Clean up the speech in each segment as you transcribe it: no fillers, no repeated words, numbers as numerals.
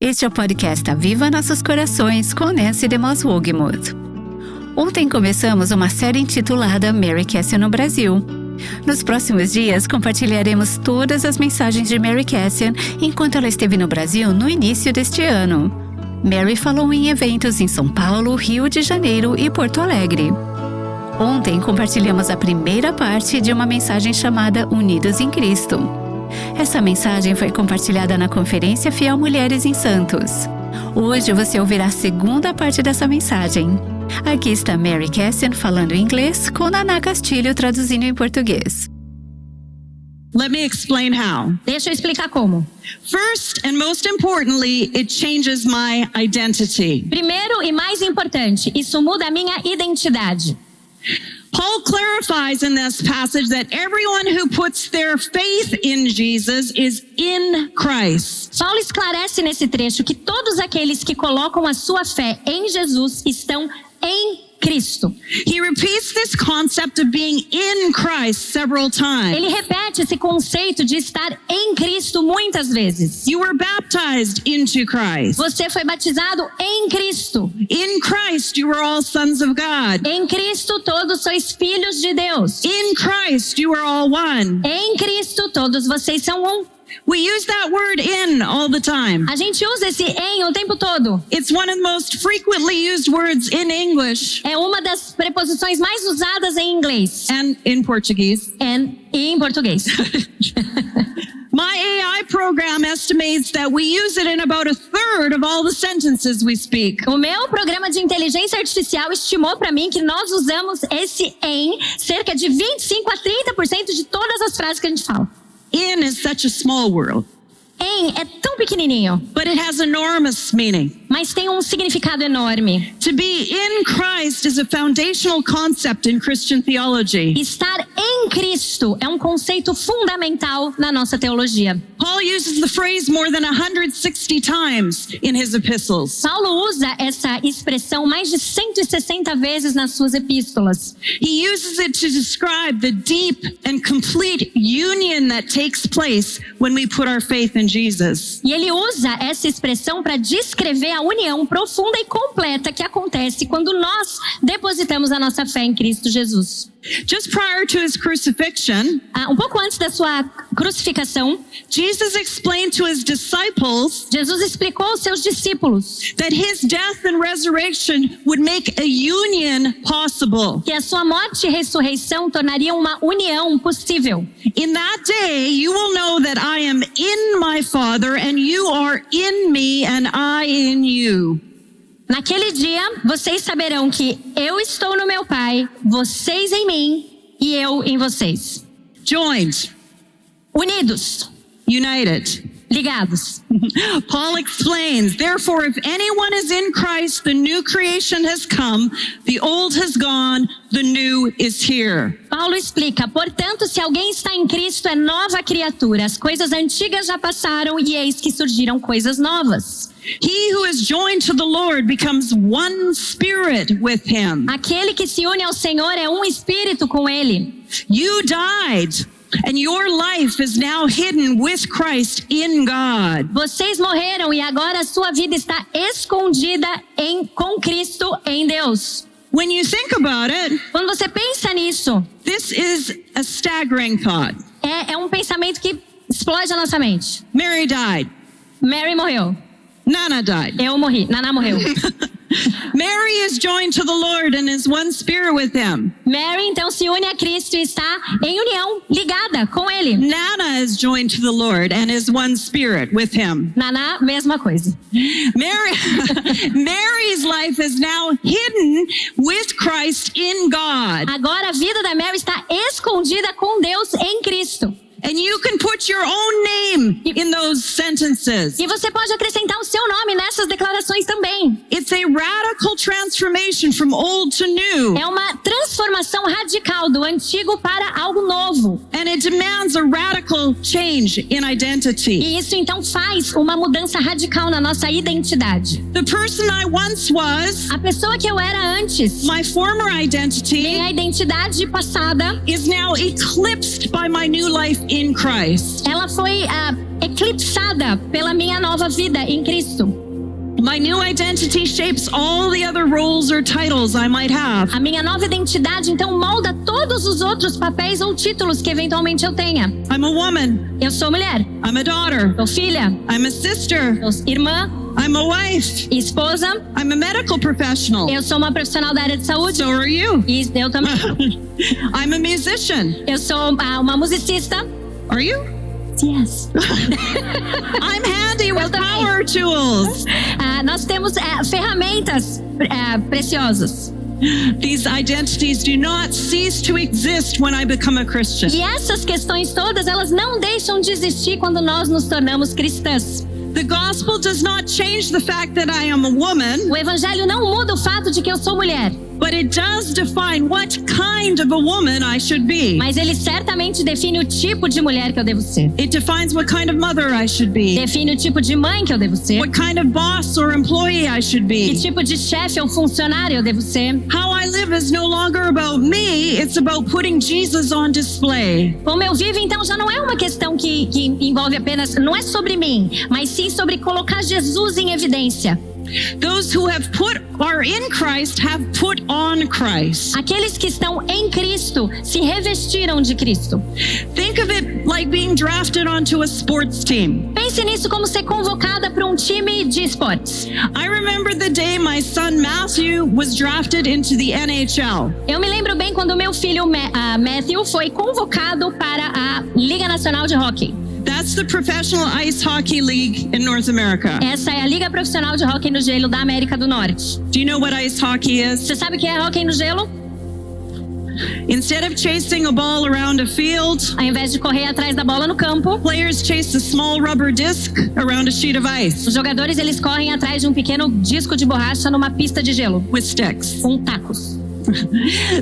Este é o podcast Aviva Nossos Corações com Nancy DeMoss Wogemuth. Ontem começamos uma série intitulada Mary Cassie no Brasil. Nos próximos dias compartilharemos todas as mensagens de Mary Cassie enquanto ela esteve no Brasil no início deste ano. Mary falou em eventos em São Paulo, Rio de Janeiro e Porto Alegre. Ontem compartilhamos a primeira parte de uma mensagem chamada Unidos em Cristo. Essa mensagem foi compartilhada na Conferência Fiel Mulheres em Santos. Hoje você ouvirá a segunda parte dessa mensagem. Aqui está Mary Cassie falando em inglês com Naná Castilho traduzindo em português. Let me explain how. Deixa eu explicar como. First and most importantly, it changes my identity. Primeiro e mais importante, isso muda a minha identidade. Paul clarifies in this passage that everyone who puts their faith in Jesus is in Christ. Paulo esclarece nesse trecho que todos aqueles que colocam a sua fé em Jesus estão em Cristo. He repeats this concept of being in Christ several times. Ele repete esse conceito de estar em Cristo muitas vezes. You were baptized into Christ. Você foi batizado em Cristo. In Christ you are all sons of God. Em Cristo todos sois filhos de Deus. In Christ you are all one. Em Cristo todos vocês são um. We use that word in all the time. A gente usa esse em o tempo todo. It's one of the most frequently used words in English. É uma das preposições mais usadas em inglês. And in Portuguese. E em português. My AI program estimates that we use it in about a third of all the sentences we speak. O meu programa de inteligência artificial estimou para mim que nós usamos esse em cerca de 25 a 30% de todas as frases que a gente fala. In is such a small word. Em é tão pequenininho. But it has enormous meaning. Mas tem um significado enorme. To be in Christ is a foundational concept in Christian theology. Estar em Cristo é um conceito fundamental na nossa teologia. Paul uses the phrase more than 160 times in his epistles. Paulo usa essa expressão mais de 160 vezes nas suas epístolas. He uses it to describe the deep and complete union that takes place when we put our faith in Jesus. E ele usa essa expressão para descrever a união profunda e completa que acontece quando nós depositamos a nossa fé em Cristo Jesus. Just prior to his crucifixion, Um pouco antes da sua crucificação, Jesus explained to his disciples Jesus explicou aos seus discípulos that his death and resurrection would make a union possible. que a sua morte e ressurreição tornariam uma união possível. In that day, you will know that I am in my Father and you are in me and I in you. Naquele dia, vocês saberão que eu estou no meu Pai, vocês em mim e eu em vocês. Joined. Unidos, United. ligados. Paul explains, therefore, if anyone is in Christ, the new creation has come, the old has gone, the new is here. Paulo explica, portanto, se alguém está em Cristo, é nova criatura. As coisas antigas já passaram e eis que surgiram coisas novas. He who is joined to the Lord becomes one spirit with him. Aquele que se une ao Senhor é um espírito com Ele. You died, and your life is now hidden with Christ in God. Vocês morreram e agora a sua vida está escondida com Cristo em Deus. When you think about it, Quando você pensa nisso, this is a staggering thought. é um pensamento que explode a nossa mente. Mary died. Mary morreu. Nana died. Eu morri. Naná morreu. Mary is joined to the Lord and is one spirit with him. Mary então se une a Cristo e está em união, ligada com Ele. Nana is joined to the Lord and is one spirit with him. Naná, mesma coisa. Mary's life is now hidden with Christ in God. Agora a vida da Mary está escondida com Deus em Cristo. And you can put your own name in those sentences. E você pode acrescentar o seu nome nessas declarações também. It's a radical transformation from old to new. É uma transformação radical do antigo para algo novo. And it demands a radical change in identity. E isso então faz uma mudança radical na nossa identidade. The person I once was, A pessoa que eu era antes, my former identity, minha identidade passada, is now eclipsed by my new life in Christ. ela foi eclipsada pela minha nova vida em Cristo. My new identity shapes all the other roles or titles I might have. A minha nova identidade, então, molda todos os outros papéis ou títulos que eventualmente eu tenha. I'm a woman. Eu sou mulher, I'm a daughter. sou filha, I'm a sister. sou irmã, I'm a wife. esposa, I'm a medical professional. eu sou uma profissional da área de saúde. So are you. E eu também. I'm a musician. Eu sou uma musicista. Are you? Yes. I'm handy with também. power tools. Nós temos ferramentas preciosas. These identities do not cease to exist when I become a Christian. E essas questões todas, elas não deixam de existir quando nós nos tornamos cristãs. The gospel does not change the fact that I am a woman, O evangelho não muda o fato de que eu sou mulher, but it does define what kind of a woman I should be. mas ele certamente define o tipo de mulher que eu devo ser. It defines what kind of mother I should be, Define o tipo de mãe que eu devo ser, what kind of boss or employee I should que be. tipo de chefe ou funcionário eu devo ser. How I live is no longer about me, it's about putting Jesus on display. Como eu vivo, então, já não é uma questão que envolve apenas, não é sobre mim, mas sim sobre colocar Jesus em evidência. Those who are in Christ have put on Christ. Aqueles que estão em Cristo se revestiram de Cristo. Think of it like being drafted onto a sports team. Pense nisso como ser convocada para um time de esportes. I remember the day my son Matthew was drafted into the NHL. Eu me lembro bem quando meu filho Matthew foi convocado para a Liga Nacional de Hóquei. That's the professional ice hockey league in North America. Essa é a Liga Profissional de Hóquei no Gelo da América do Norte. Do you know what ice hockey is? Você sabe o que é hóquei no gelo? Instead of chasing a ball around a field, Ao invés de correr atrás da bola no campo, players chase a small rubber disc around a sheet of ice os jogadores eles correm atrás de um pequeno disco de borracha numa pista de gelo, with sticks. com tacos.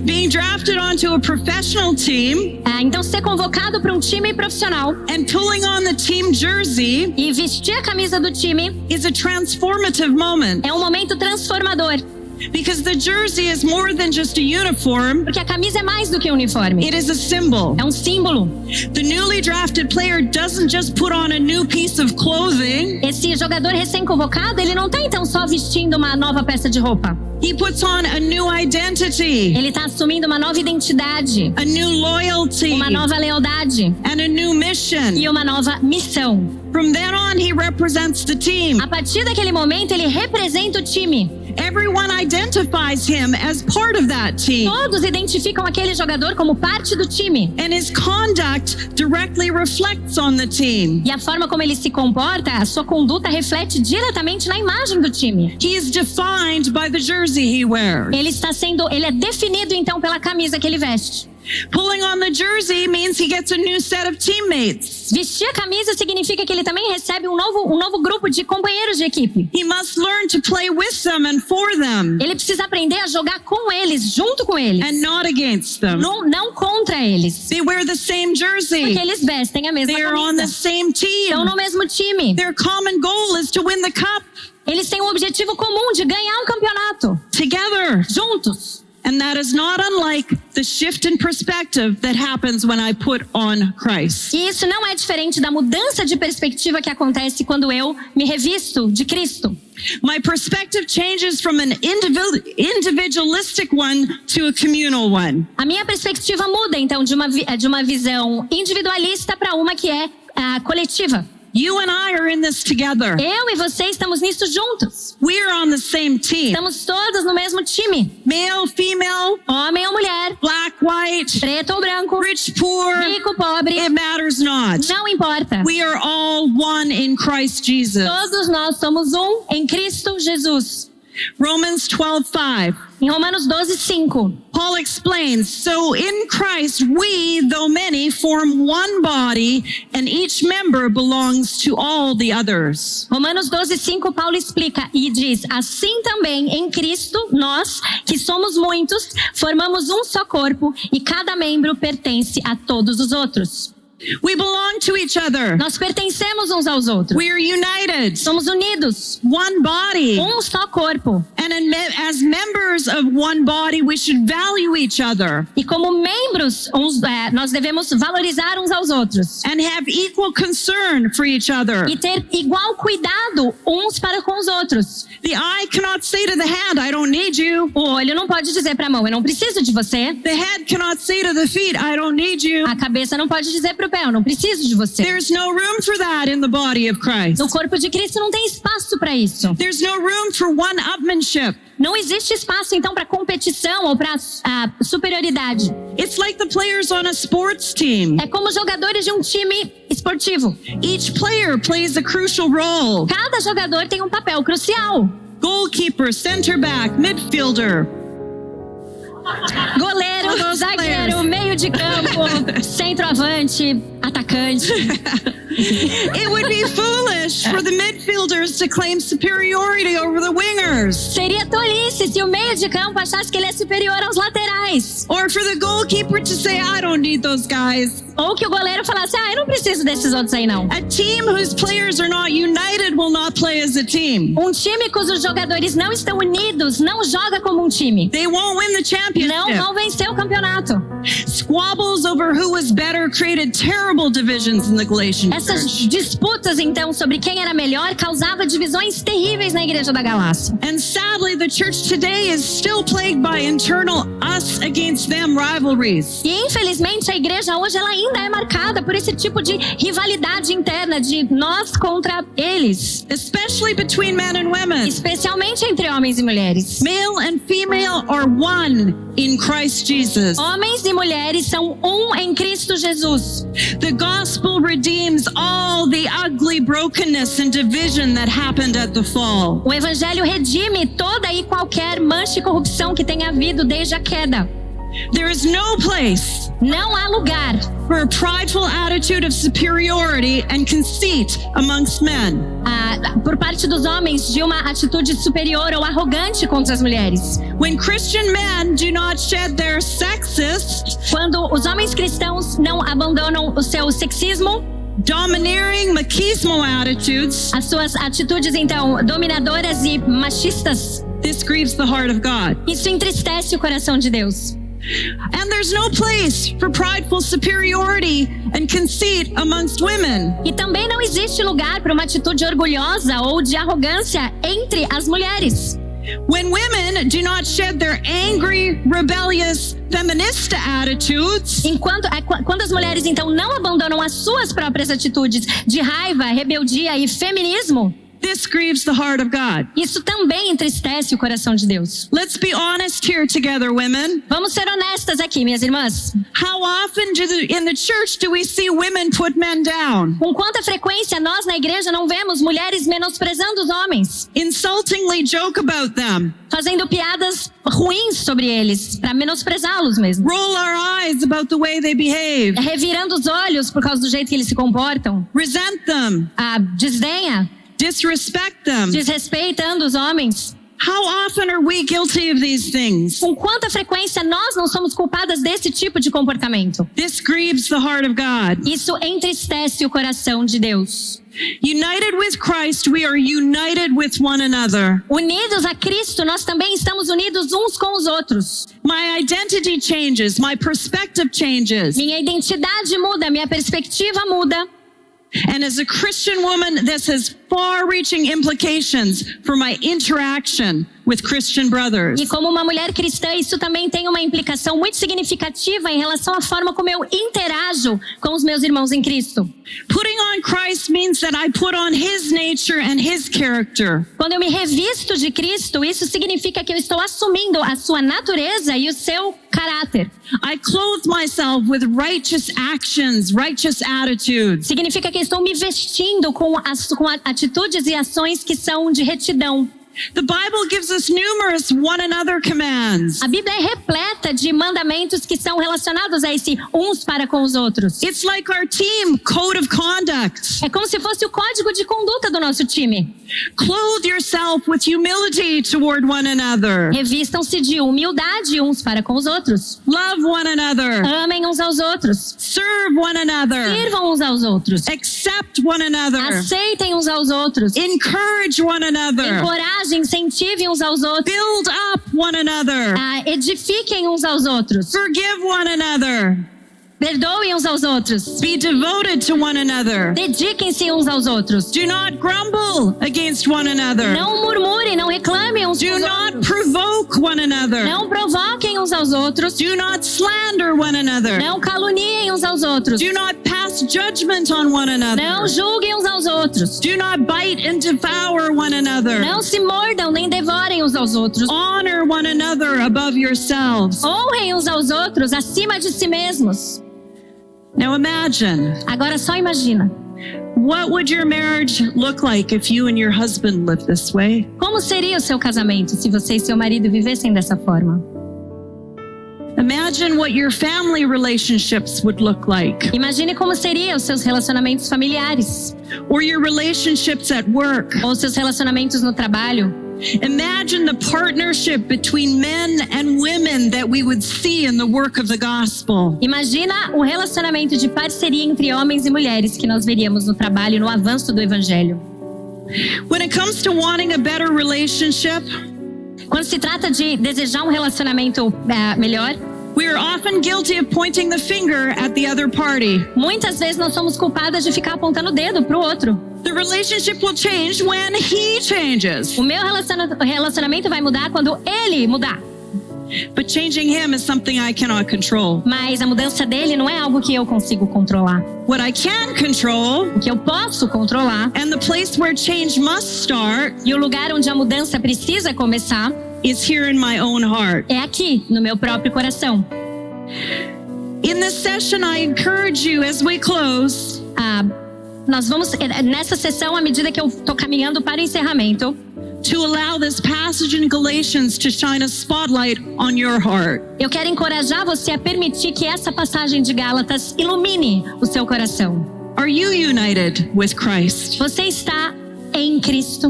Being drafted onto a professional team Então, ser convocado para um time profissional and pulling on the team jersey e vestir a camisa do time is a transformative moment, é um momento transformador, because the jersey is more than just a uniform, porque a camisa é mais do que um uniforme, it is a symbol. é um símbolo. The newly drafted player doesn't just put on a new piece of clothing, Esse jogador recém-convocado, ele não está então só vestindo uma nova peça de roupa. he puts on a new identity, Ele está assumindo uma nova identidade, a new loyalty, uma nova lealdade and a new mission. e uma nova missão. From then on, he represents the team. A partir daquele momento, ele representa o time. Everyone identifies him as part of that team, Todos identificam aquele jogador como parte do time. and his conduct directly reflects on the team. E a forma como ele se comporta, a sua conduta reflete diretamente na imagem do time. He is defined by the jersey he wears. Ele é definido então pela camisa que ele veste. Pulling on the jersey means he gets a new set of teammates. Vestir a camisa significa que ele também recebe um novo grupo de companheiros de equipe. He must learn to play with them and for them, Ele precisa aprender a jogar com eles, junto com eles, and not against them. não contra eles. They wear the same Porque jersey. eles vestem a mesma They are on the camisa. same Estão team. no mesmo time. Their common goal is to win the cup Eles têm um objetivo comum de ganhar um campeonato, together. juntos. And that is not unlike the shift in perspective that happens when I put on Christ. E isso não é diferente da mudança de perspectiva que acontece quando eu me revisto de Cristo. My perspective changes from an individualistic one to a communal one. A minha perspectiva muda, então, de uma visão individualista para uma que é coletiva. You and I are in this together. Eu e você estamos nisso juntos. We're on the same team. Estamos todos no mesmo time. Male, female, Homem ou mulher, black, white, preto ou branco, rich, poor, rico, pobre, it matters not. não importa. We are all one in Christ Jesus. Todos nós somos um em Cristo Jesus. Romans 12:5. Em Romanos 12:5. Paul explains, so in Christ we, though many, form one body, and each member belongs to all the others. Romanos 12:5, Paulo explica e diz: assim também em Cristo, nós, que somos muitos, formamos um só corpo e cada membro pertence a todos os outros. We belong to each other. Nós pertencemos uns aos outros. We are united. Somos unidos. One body. Um só corpo. And as members of one body, we should value each other. E como membros, nós devemos valorizar uns aos outros. And have equal concern for each other. E ter igual cuidado uns para com os outros. The eye cannot say to the hand, I don't need you. O olho não pode dizer para a mão, eu não preciso de você. The head cannot say to the feet, I don't need you. A cabeça não pode dizer para o pé, eu não preciso de você. There's no room for that in the body of Christ. No corpo de Cristo não tem espaço para isso. There's no room for one-upmanship. Não existe espaço, então, para competição ou para superioridade. It's like the players on a sports team. É como jogadores de um time esportivo. Each player plays a crucial role. Cada jogador tem um papel crucial. Goalkeeper, center back, midfielder. Goleiro, zagueiro, meio de campo, centroavante, atacante. It would be foolish for the midfielders to claim superiority over the wingers. Seria tolice se o meio de campo achasse que ele é superior aos laterais. Or for the goalkeeper to say, I don't need those guys. Ou que o goleiro falasse, eu não preciso desses outros aí não. A team whose players are not united will not play as a team. Um time cujos jogadores não estão unidos não joga como um time. They won't win the championship. Não vão vencer o campeonato. Squabbles over who was better created terrible divisions in the Galatian Essas church. disputas, então, sobre quem era melhor, causava divisões terríveis na igreja da Galácia. And sadly, the church today is still plagued by internal us against them rivalries. E infelizmente a igreja hoje ela ainda é marcada por esse tipo de rivalidade interna de nós contra eles, Especially between men and women. especialmente entre homens e mulheres. Male and female are one in Christ Jesus. Homens e mulheres são um em Cristo Jesus. The gospel redeems all the ugly brokenness and division that happened at the fall. O evangelho redime toda e qualquer mancha e corrupção que tenha havido desde a queda. There is no place Não há lugar for a prideful attitude of superiority and conceit amongst men. por parte dos homens de uma atitude superior ou arrogante contra as mulheres. When Christian men do not shed their sexist, Quando os homens cristãos não abandonam o seu sexismo, domineering machismo attitudes, as suas atitudes então dominadoras e machistas, this grieves the heart of God. isso entristece o coração de Deus. And there's no place for prideful superiority and conceit amongst women. E também não existe lugar para uma atitude orgulhosa ou de arrogância entre as mulheres. When women do not shed their angry, rebellious, feminista attitudes, Quando as mulheres então não abandonam as suas próprias atitudes de raiva, rebeldia e feminismo, this grieves the heart of God. isso também entristece o coração de Deus. Let's be honest here together, women. Vamos ser honestas aqui, minhas irmãs. How often in the church do we see women put men down? Com quanta frequência nós na igreja não vemos mulheres menosprezando os homens, Insultingly joke about them. fazendo piadas ruins sobre eles, para menosprezá-los mesmo. Roll our eyes about the way they behave. Revirando os olhos por causa do jeito que eles se comportam. Resent them. Desdenha, Disrespect them. desrespeitando os homens. How often are we guilty of these things? Com quanta frequência nós não somos culpadas desse tipo de comportamento? This grieves the heart of God. Isso entristece o coração de Deus. United with Christ, we are united with one another. Unidos a Cristo, nós também estamos unidos uns com os outros. My identity changes, my perspective changes. Minha identidade muda, minha perspectiva muda. And as a Christian woman, this has far-reaching implications for my interaction with Christian brothers. E como uma mulher cristã, isso também tem uma implicação muito significativa em relação à forma como eu interajo com os meus irmãos em Cristo. Putting on Christ means that I put on His nature and His character. Quando eu me revisto de Cristo, isso significa que eu estou assumindo a sua natureza e o seu caráter. I clothe myself with righteous actions, righteous attitudes. Significa que estou me vestindo com atitudes e ações que são de retidão. The Bible gives us numerous one another commands. A Bíblia é repleta de mandamentos que são relacionados a esse uns para com os outros. It's like our team code of conduct. É como se fosse o código de conduta do nosso time. Clothe yourself with humility toward one another. Revistam-se de humildade uns para com os outros. Love one another. Amem uns aos outros. Serve one another. Sirvam uns aos outros. Accept one another. Aceitem uns aos outros. Encourage one another. Encorajem, incentivem uns aos outros. Build up one another. Edifiquem uns aos outros. Forgive one another. Perdoem uns aos outros. Be devoted to one another. Dediquem-se uns aos outros. Do not grumble against one another. Não murmurem, não reclamem uns Do aos not outros. provoke one another. Não provoquem uns aos outros. Do not slander one another. Não caluniem uns aos outros. Do not pass judgment on one another. Não julguem uns aos outros. Do not bite and devour one another. Não se mordam nem devorem uns aos outros. Honor one another above yourselves. Honrem uns aos outros acima de si mesmos. Now imagine, Agora só imagina. what would your marriage look like if you and your husband lived this way? Como seria o seu casamento se você e seu marido vivessem dessa forma? Imagine what your family relationships would look like, Imagine como seriam os seus relacionamentos familiares, or your relationships at work. ou seus relacionamentos no trabalho. Imagine the partnership between men and women that we would see in the work of the gospel. Imagina o relacionamento de parceria entre homens e mulheres que nós veríamos no trabalho, no avanço do evangelho. When it comes to wanting a better relationship, Quando se trata de desejar um relacionamento melhor, we are often guilty of pointing the finger at the other party. muitas vezes nós somos culpadas de ficar apontando o dedo para o outro. The relationship will change when he changes. O meu relacionamento vai mudar quando ele mudar. But changing him is something I cannot control. Mas a mudança dele não é algo que eu consigo controlar. What I can control, O que eu posso controlar, and the place where change must start, e o lugar onde a mudança precisa começar, is here in my own heart. é aqui, no meu próprio coração. In this session, I encourage you as we close, Nós vamos, nessa sessão, à medida que eu estou caminhando para o encerramento, to allow this passage in Galatians to shine a spotlight on your heart. eu quero encorajar você a permitir que essa passagem de Gálatas ilumine o seu coração. Are you united with Christ? Você está em Cristo?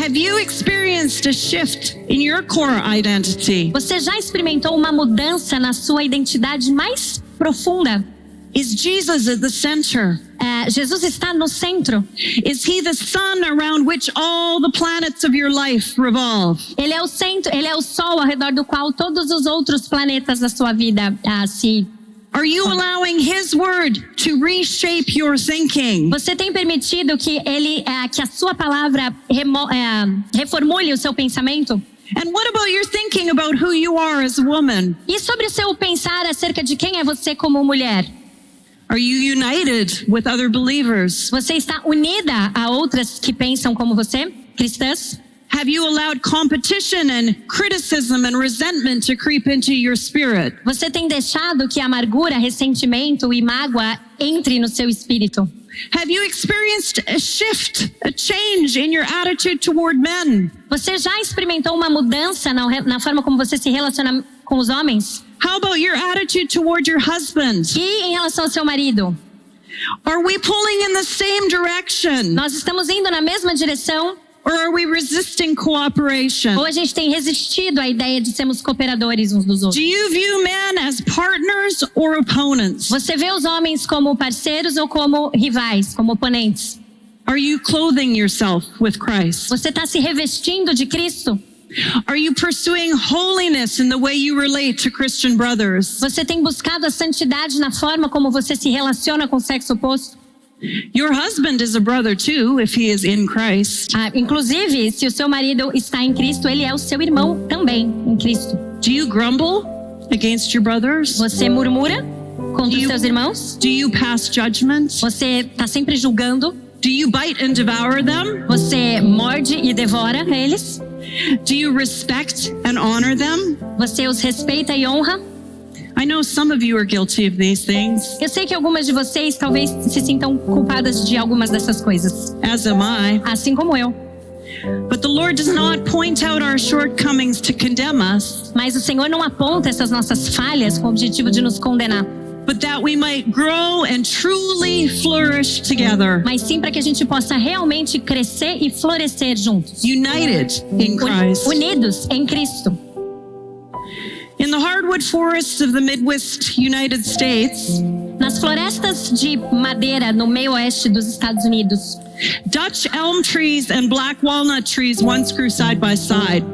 Have you experienced a shift in your core identity? Você já experimentou uma mudança na sua identidade mais profunda? Is Jesus at the center? Jesus está no centro. Is he the sun around which all the planets of your life revolve? Ele é o centro, ele é o sol ao redor do qual todos os outros planetas da sua vida se... Are you allowing his word to reshape your thinking? Você tem permitido que que a sua palavra reformule o seu pensamento? And what about your thinking about who you are as a woman? E sobre o seu pensar acerca de quem é você como mulher? Are you united with other believers? Você está unida a outras que pensam como você, cristãs? Have you allowed competition and criticism and resentment to creep into your spirit? Você tem deixado que amargura, ressentimento e mágoa entre no seu espírito? Have you experienced a shift, a change in your attitude toward men? Você já experimentou uma mudança na forma como você se relaciona com os homens? How about your attitude toward your husband? E em relação ao seu marido? Are we pulling in the same direction? Nós estamos indo na mesma direção? Or are we resisting cooperation? Ou a gente tem resistido à ideia de sermos cooperadores uns dos Do outros? you view men as partners or opponents? Você vê os homens como parceiros ou como rivais, como oponentes? Are you clothing yourself with Christ? Você está se revestindo de Cristo? Are you pursuing holiness in the way you relate to Christian brothers? Você tem buscado a santidade na forma como você se relaciona com o sexo oposto? Your husband is a brother too, if he is in Christ. Inclusive, se o seu marido está em Cristo, ele é o seu irmão também em Cristo. Do you grumble against your brothers? Você murmura contra os seus irmãos? Do you pass judgment? Você está sempre julgando? Do you bite and devour them? Você morde e devora eles? Do you respect and honor them? Você os respeita e honra? I know some of you are guilty of these things, Eu sei que algumas de vocês talvez se sintam culpadas de algumas dessas coisas, as am I. assim como eu. But the Lord does not point out our shortcomings to condemn us. Mas o Senhor não aponta essas nossas falhas com o objetivo de nos condenar. but that we might grow and truly flourish together, mas sim para que a gente possa realmente crescer e florescer juntos. united in Christ. Unidos em Cristo. In the hardwood forests of the Midwest United States, Nas florestas de madeira no meio oeste dos Estados Unidos, Dutch elm trees and black walnut trees once grew side by side.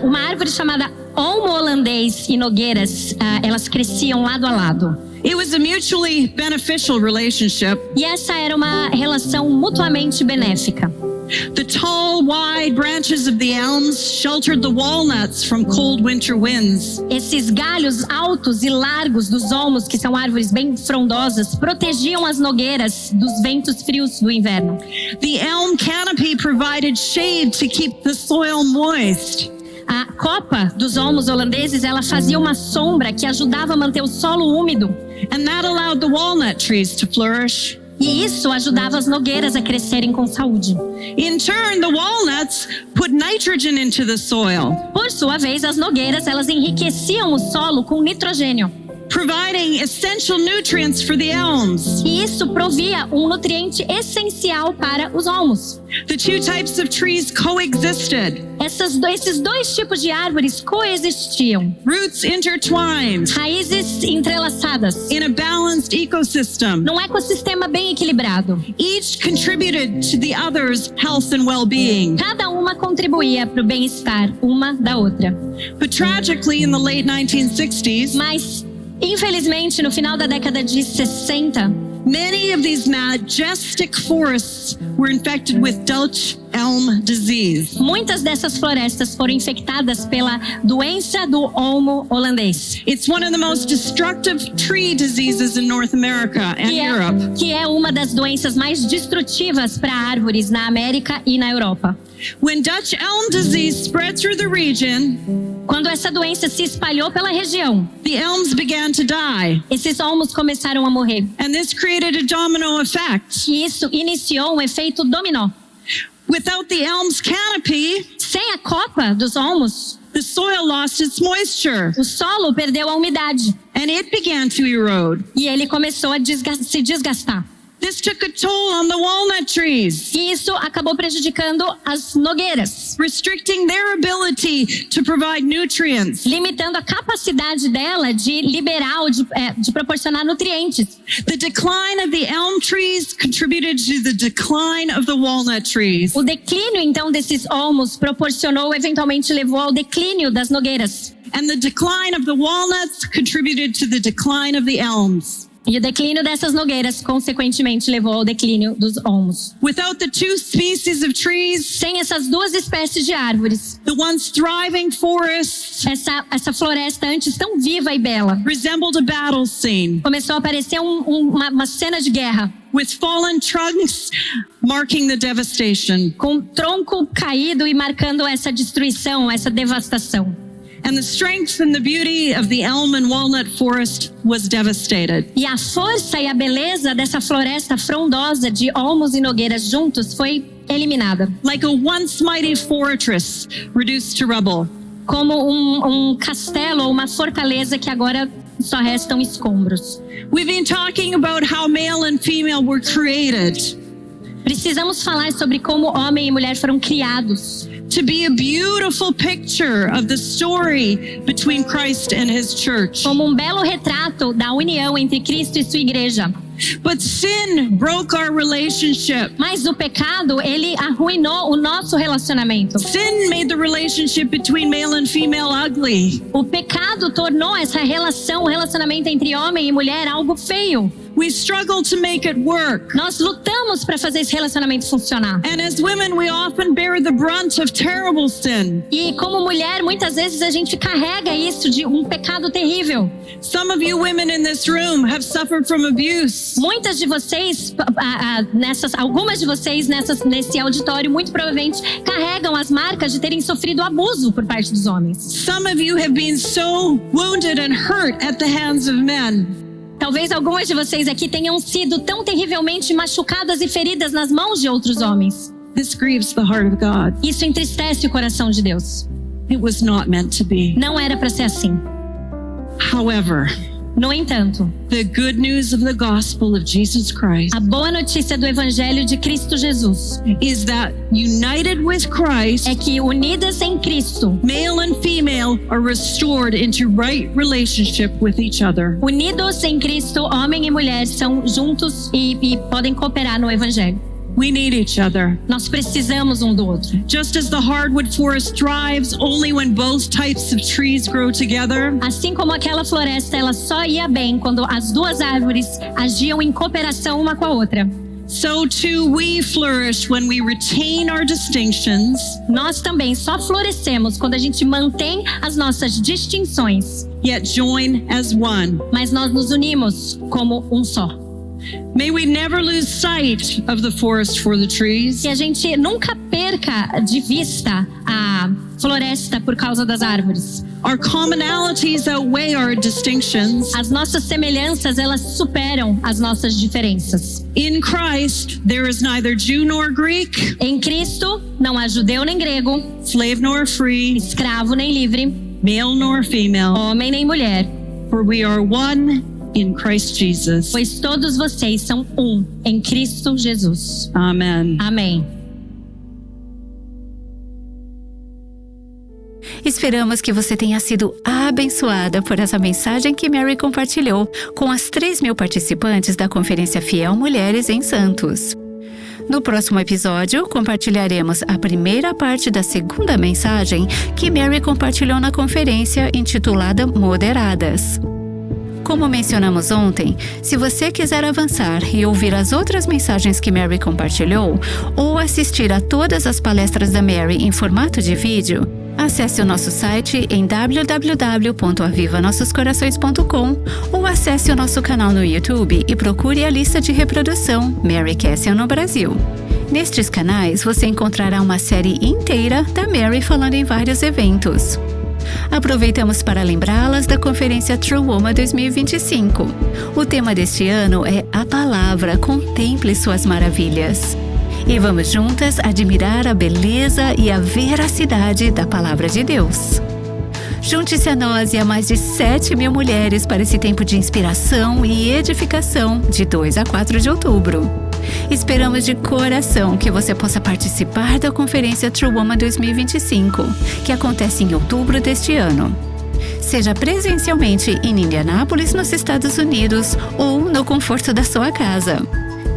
uma árvore chamada olmo holandês e nogueiras, elas cresciam lado a lado. It was a mutually beneficial relationship. E essa era uma relação mutuamente benéfica. The tall, wide branches of the elms sheltered the walnuts from cold winter winds. Esses galhos altos e largos dos olmos, que são árvores bem frondosas, protegiam as nogueiras dos ventos frios do inverno. The elm canopy provided shade to keep the soil moist. A copa dos olmos holandeses, ela fazia uma sombra que ajudava a manter o solo úmido. And that allowed the walnut trees to flourish. E isso ajudava as nogueiras a crescerem com saúde. In turn, the walnuts put nitrogen into the soil, Por sua vez, as nogueiras, elas enriqueciam o solo com nitrogênio. providing essential nutrients for the elms. E isso provia um nutriente essencial para os olmos. The two types of trees coexisted, Esses dois tipos de árvores coexistiam. roots intertwined Raízes entrelaçadas. in a balanced ecosystem. Num ecossistema bem equilibrado. Each contributed to the other's health and well-being. Cada uma contribuía para o bem-estar uma da outra. But tragically, in the late 1960s, Mas, infelizmente, no final da década de 60, many of these majestic forests were infected with Dutch elm disease. muitas dessas florestas foram infectadas pela doença do olmo holandês, It's one of the most destructive tree diseases in North America and Europe. que é uma das doenças mais destrutivas para árvores na América e na Europa. When Dutch elm disease spread through the region, Quando essa doença se espalhou pela região, the elms began to die, esses olmos começaram a morrer. and this created a domino effect. E isso iniciou um efeito dominó. Without the elm's canopy, Sem a copa dos olmos, the soil lost its moisture, o solo perdeu a umidade and it began to erode. e ele começou a se desgastar. This took a toll on the walnut trees, E isso acabou prejudicando as nogueiras, restricting their ability to provide nutrients. limitando a capacidade dela de liberar ou de proporcionar nutrientes. The decline of the elm trees contributed to the decline of the walnut trees. O declínio, então, desses olmos eventualmente levou ao declínio das nogueiras. And the decline of the walnuts contributed to the decline of the elms. E o declínio dessas nogueiras, consequentemente, levou ao declínio dos olmos. Without the two species of trees, Sem essas duas espécies de árvores, the once thriving forest essa floresta antes tão viva e bela, resembled a battle scene, começou a aparecer uma cena de guerra, with fallen trunks marking the devastation. com um tronco caído e marcando essa destruição, essa devastação. And the strength and the beauty of the elm and walnut forest was devastated. E a força e a beleza dessa floresta frondosa de olmos e nogueiras juntos foi eliminada. Like a once mighty fortress reduced to rubble. Como um castelo ou uma fortaleza que agora só restam escombros. We've been talking about how male and female were created Precisamos falar sobre como homem e mulher foram criados to be a beautiful picture of the story between Christ and his church. como um belo retrato da união entre Cristo e sua igreja. But sin broke our relationship. Mas o pecado, ele arruinou o nosso relacionamento. Sin made the relationship between male and female ugly. O pecado tornou essa o relacionamento entre homem e mulher algo feio. We struggle to make it work. Nós lutamos para fazer esse relacionamento funcionar. And as women, we often bear the brunt of terrible sin. E como mulher, muitas vezes a gente carrega isso de um pecado terrível. Some of you women in this room have suffered from abuse. Muitas de vocês, algumas de vocês nesse auditório, muito provavelmente carregam as marcas de terem sofrido abuso por parte dos homens. Some of you have been so wounded and hurt at the hands of men. Talvez algumas de vocês aqui tenham sido tão terrivelmente machucadas e feridas nas mãos de outros homens. This grieves the heart of God. Isso entristece o coração de Deus. It was not meant to be. Não era para ser assim. However, No entanto, the good news of the gospel of Jesus Christ a boa notícia do Evangelho de Cristo Jesus is that united with Christ, é que, unidas em Cristo, male and female are restored into right relationship with each other. unidos em Cristo, homem e mulher são juntos e podem cooperar no Evangelho. We need each other. Nós precisamos um do outro. Just as the hardwood forest thrives only when both types of trees grow together, Assim como aquela floresta, ela só ia bem quando as duas árvores agiam em cooperação uma com a outra. so too we flourish when we retain our distinctions Nós também só florescemos quando a gente mantém as nossas distinções, yet join as one. mas nós nos unimos como um só. May we never lose sight of the forest for the trees, Que a gente nunca perca de vista a floresta por causa das árvores. our commonalities outweigh our distinctions. As nossas semelhanças, elas superam as nossas diferenças. In Christ there is neither Jew nor Greek, Em Cristo, não há judeu nem grego, slave nor free, escravo nem livre, male nor female, homem nem mulher, for we are one in Christ Jesus. pois todos vocês são um em Cristo Jesus. Amen. Amém. Esperamos que você tenha sido abençoada por essa mensagem que Mary compartilhou com as 3.000 participantes da Conferência Fiel Mulheres em Santos. No próximo episódio, compartilharemos a primeira parte da segunda mensagem que Mary compartilhou na conferência intitulada Moderadas. Como mencionamos ontem, se você quiser avançar e ouvir as outras mensagens que Mary compartilhou, ou assistir a todas as palestras da Mary em formato de vídeo, acesse o nosso site em www.avivanossoscorações.com ou acesse o nosso canal no YouTube e procure a lista de reprodução Mary Kessian no Brasil. Nestes canais, você encontrará uma série inteira da Mary falando em vários eventos. Aproveitamos para lembrá-las da Conferência True Woman 2025. O tema deste ano é A Palavra, Contemple Suas Maravilhas. E vamos juntas admirar a beleza e a veracidade da Palavra de Deus. Junte-se a nós e a mais de 7.000 mulheres para esse tempo de inspiração e edificação de 2 a 4 de outubro. Esperamos de coração que você possa participar da Conferência True Woman 2025, que acontece em outubro deste ano. Seja presencialmente em Indianápolis, nos Estados Unidos, ou no conforto da sua casa.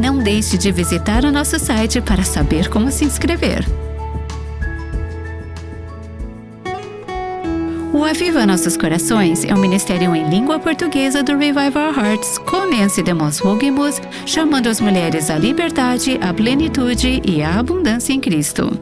Não deixe de visitar o nosso site para saber como se inscrever. O Aviva Nossos Corações é um ministério em língua portuguesa do Revive Our Hearts, com Nancy DeMoss Wogemuth, chamando as mulheres à liberdade, à plenitude e à abundância em Cristo.